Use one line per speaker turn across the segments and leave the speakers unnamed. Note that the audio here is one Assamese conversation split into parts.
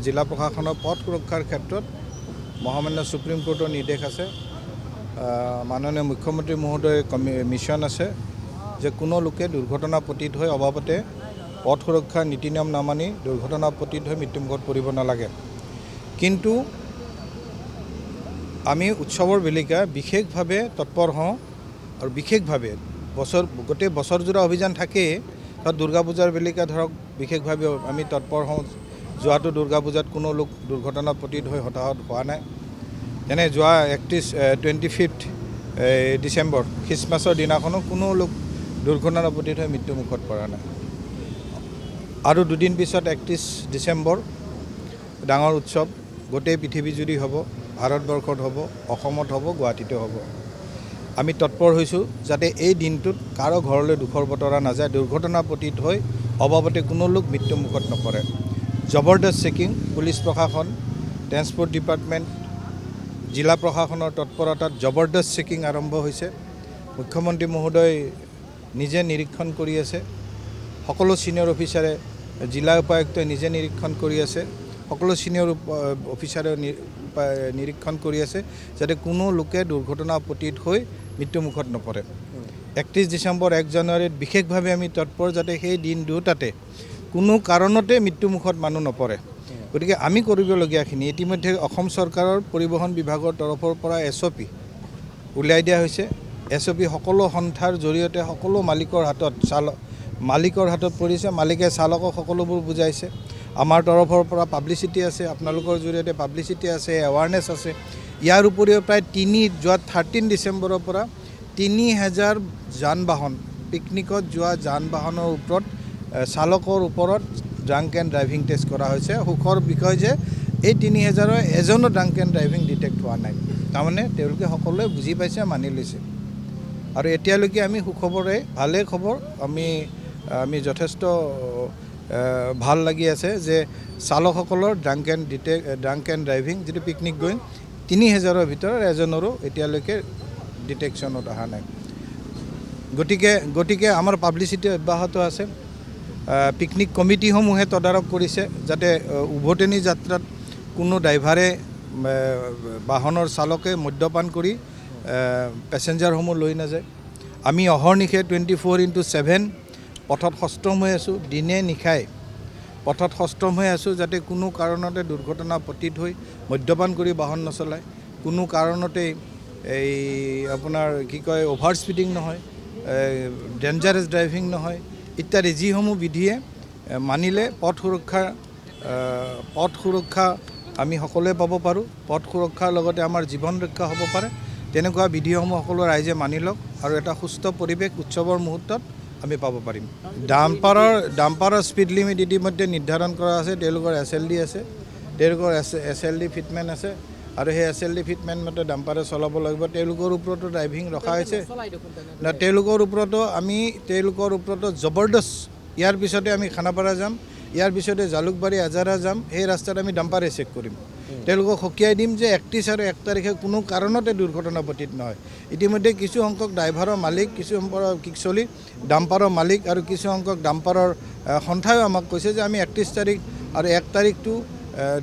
জিলা প্ৰশাসনৰ পথ সুৰক্ষাৰ ক্ষেত্ৰত মহামান্য সুপ্ৰিম কোৰ্টৰ নিৰ্দেশ আছে। মাননীয় মুখ্যমন্ত্ৰী মহোদয়ৰ মিছন আছে যে কোনো লোকে দুৰ্ঘটনাপতিত হৈ অবাবতে পথ সুৰক্ষাৰ নীতি নিয়ম নামানি দুৰ্ঘটনাপতিত হৈ মৃত্যুমুখত পৰিব নালাগে। কিন্তু আমি উৎসৱৰ বেলিকা বিশেষভাৱে তৎপৰ হওঁ আৰু বিশেষভাৱে গোটেই বছৰজোৰা অভিযান থাকেই। তাত দুৰ্গা পূজাৰ বেলিকা ধৰক বিশেষভাৱে আমি তৎপৰ হওঁ। যোৱাটো দুৰ্গা পূজাত কোনো লোক দুৰ্ঘটনাপতিত হৈ হতাহত হোৱা নাই। যেনে যোৱা 25 ডিচেম্বৰ খ্ৰীষ্টমাছৰ দিনাখনো কোনো লোক দুৰ্ঘটনাপতিত হৈ মৃত্যুমুখত পৰা নাই। আৰু দুদিন পিছত 31 ডিচেম্বৰ ডাঙৰ উৎসৱ গোটেই পৃথিৱীজুৰি হ'ব, ভাৰতবৰ্ষত হ'ব, অসমত হ'ব, গুৱাহাটীতো হ'ব। আমি তৎপৰ হৈছোঁ যাতে এই দিনটোত কাৰো ঘৰলৈ দুখৰ বতৰা নাযায়, দুৰ্ঘটনাপতিত হৈ অবাবতে কোনো লোক মৃত্যুমুখত নপৰে। জবৰদস্ত চেকিং, পুলিচ প্ৰশাসন, ট্ৰেন্সপৰ্ট ডিপাৰ্টমেণ্ট, জিলা প্ৰশাসনৰ তৎপৰতাত জবৰদস্ত চেকিং আৰম্ভ হৈছে। মুখ্যমন্ত্ৰী মহোদয় নিজে নিৰীক্ষণ কৰি আছে। সকলো ছিনিয়ৰ অফিচাৰে, জিলা উপায়ুক্তই নিজে নিৰীক্ষণ কৰি আছে। সকলো ছিনিয়ৰ অফিচাৰে নিৰীক্ষণ কৰি আছে যাতে কোনো লোকে দুৰ্ঘটনাপতিত হৈ মৃত্যুমুখত নপৰে। 31 ডিচেম্বৰ 1 জানুৱাৰীত বিশেষভাৱে আমি তৎপৰ যাতে সেই দিন দুটাতে কোনো কাৰণতে মৃত্যুমুখত মানুহ নপৰে। গতিকে আমি কৰিবলগীয়াখিনি ইতিমধ্যে অসম চৰকাৰৰ পৰিবহণ বিভাগৰ তৰফৰ পৰা SOP উলিয়াই দিয়া হৈছে। SOP সকলো সন্থাৰ জৰিয়তে সকলো মালিকৰ হাতত পৰিছে। মালিকে চালকক সকলোবোৰ বুজাইছে। আমাৰ তৰফৰ পৰা পাব্লিচিটি আছে, আপোনালোকৰ জৰিয়তে পাব্লিচিটি আছে, এৱাৰনেছ আছে। ইয়াৰ উপৰিও প্ৰায় যোৱা 13 ডিচেম্বৰৰ পৰা 3000 যান বাহন, পিকনিকত যোৱা যান বাহনৰ ওপৰত চালকৰ ওপৰত ড্ৰাংক এণ্ড ড্ৰাইভিং টেষ্ট কৰা হৈছে। সুখৰ বিষয় যে এই 3000ৰ এজনো ড্ৰাংক এণ্ড ড্ৰাইভিং ডিটেক্ট হোৱা নাই। তাৰমানে তেওঁলোকে সকলোৱে বুজি পাইছে, মানি লৈছে। আৰু এতিয়ালৈকে আমি সুখবৰে, ভালেই খবৰ, আমি যথেষ্ট ভাল লাগি আছে যে চালকসকলৰ ড্ৰাংক এণ্ড ড্ৰাইভিং যিটো পিকনিক গোয়িং 3000ৰ ভিতৰত এজনৰো এতিয়ালৈকে ডিটেকশ্যনত অহা নাই। গতিকে আমাৰ পাব্লিচিটি অব্যাহত আছে। পিকনিক কমিটিসমূহে তদাৰক কৰিছে যাতে উভতনি যাত্ৰাত কোনো ড্ৰাইভাৰে, বাহনৰ চালকে মদ্যপান কৰি পেছেঞ্জাৰসমূহ লৈ নাযায়। আমি অহৰ্নিশে 24/7 পথত সষ্টম হৈ আছোঁ। দিনে নিশাই পথত সষ্টম হৈ আছোঁ যাতে কোনো কাৰণতে দুৰ্ঘটনাপতিত হৈ মদ্যপান কৰি বাহন নচলায়, কোনো কাৰণতে আপোনাৰ অভাৰ স্পীডিং নহয়, ডেঞ্জাৰাছ ড্ৰাইভিং নহয় ইত্যাদি যিসমূহ বিধিয়ে মানিলে পথ সুৰক্ষা আমি সকলোৱে পাব পাৰোঁ। পথ সুৰক্ষাৰ লগতে আমাৰ জীৱন ৰক্ষা হ'ব পাৰে। তেনেকুৱা বিধিসমূহ সকলো ৰাইজে মানি লওক আৰু এটা সুস্থ পৰিৱেশ উৎসৱৰ মুহূৰ্তত আমি পাব পাৰিম। ডাম্পাৰৰ স্পীড লিমিট ইতিমধ্যে নিৰ্ধাৰণ কৰা আছে। তেওঁলোকৰ SLD আছে, তেওঁলোকৰ SLD ফিটমেণ্ট আছে আৰু সেই SLD ফিটমেণ্ট মতে ডাম্পাৰে চলাব লাগিব। তেওঁলোকৰ ওপৰতো ড্ৰাইভিং ৰখা হৈছে। তেওঁলোকৰ ওপৰতো জবৰদস্ত। ইয়াৰ পিছতে আমি খানাপাৰা যাম, ইয়াৰ পিছতে জালুকবাৰী আজাৰা যাম। সেই ৰাস্তাত আমি ডাম্পাৰে চেক কৰিম। তেওঁলোকক সকীয়াই দিম যে 31 আৰু 1 তাৰিখে কোনো কাৰণতে দুৰ্ঘটনাপতিত নহয়। ইতিমধ্যে কিছু সংখ্যক ড্ৰাইভাৰৰ মালিক, কিছু সংখ্যক ডাম্পাৰৰ মালিক আৰু কিছু সংখ্যক ডাম্পাৰৰ সন্থাইও আমাক কৈছে যে আমি 31 তাৰিখ আৰু 1 তাৰিখটো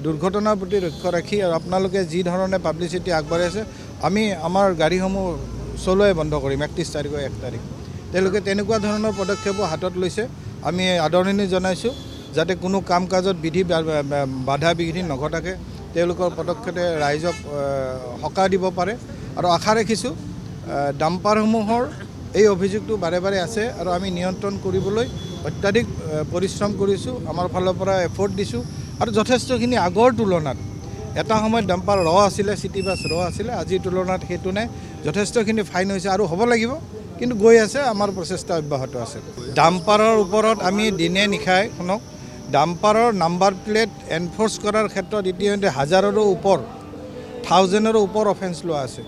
দুৰ্ঘটনাৰ প্ৰতি লক্ষ্য ৰাখি আৰু আপোনালোকে যি ধৰণে পাব্লিচিটি আগবাঢ়াইছে আমি আমাৰ গাড়ীসমূহ চলোৱাই বন্ধ কৰিম 31 তাৰিখ আৰু 1 তাৰিখ। তেওঁলোকে তেনেকুৱা ধৰণৰ পদক্ষেপো হাতত লৈছে। আমি আদৰণি জনাইছোঁ যাতে কোনো কাম কাজত বাধা বিঘিনি নঘটাকে তেওঁলোকৰ পদক্ষেপে ৰাইজক সকাহ দিব পাৰে। আৰু আশা ৰাখিছোঁ ডাম্পাৰসমূহৰ এই অভিযোগটো বাৰে বাৰে আছে আৰু আমি নিয়ন্ত্ৰণ কৰিবলৈ অত্যাধিক পৰিশ্ৰম কৰিছোঁ। আমাৰ ফালৰ পৰা এফৰ্ট দিছোঁ আৰু যথেষ্টখিনি আগৰ তুলনাত এটা সময়ত ডাম্পাৰ আছিলে, চিটি বাছ আছিলে, আজিৰ তুলনাত সেইটো নাই। যথেষ্টখিনি ফাইন হৈছে আৰু হ'ব লাগিব, কিন্তু গৈ আছে। আমাৰ প্ৰচেষ্টা অব্যাহত আছে। ডাম্পাৰৰ ওপৰত আমি দিনে নিশাই শুনক, ডাম্পাৰৰ নাম্বাৰ প্লেট এনফৰ্চ কৰাৰ ক্ষেত্ৰত ইতিমধ্যে 1000ৰো ওপৰ অফেন্স লোৱা আছে।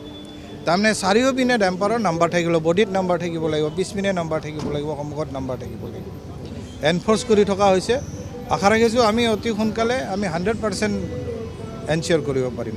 তাৰমানে চাৰিওপিনে ডাম্পাৰৰ নাম্বাৰ থাকিব লাগিব, বডিত নাম্বাৰ থাকিব লাগিব, পিছপিনে নাম্বাৰ থাকিব লাগিব, সন্মুখত নাম্বাৰ থাকিব লাগিব। এনফৰ্চ কৰি থকা হৈছে। আশা ৰাখিছোঁ আমি অতি সোনকালে 100% এনচিয়ৰ কৰিব পাৰিম।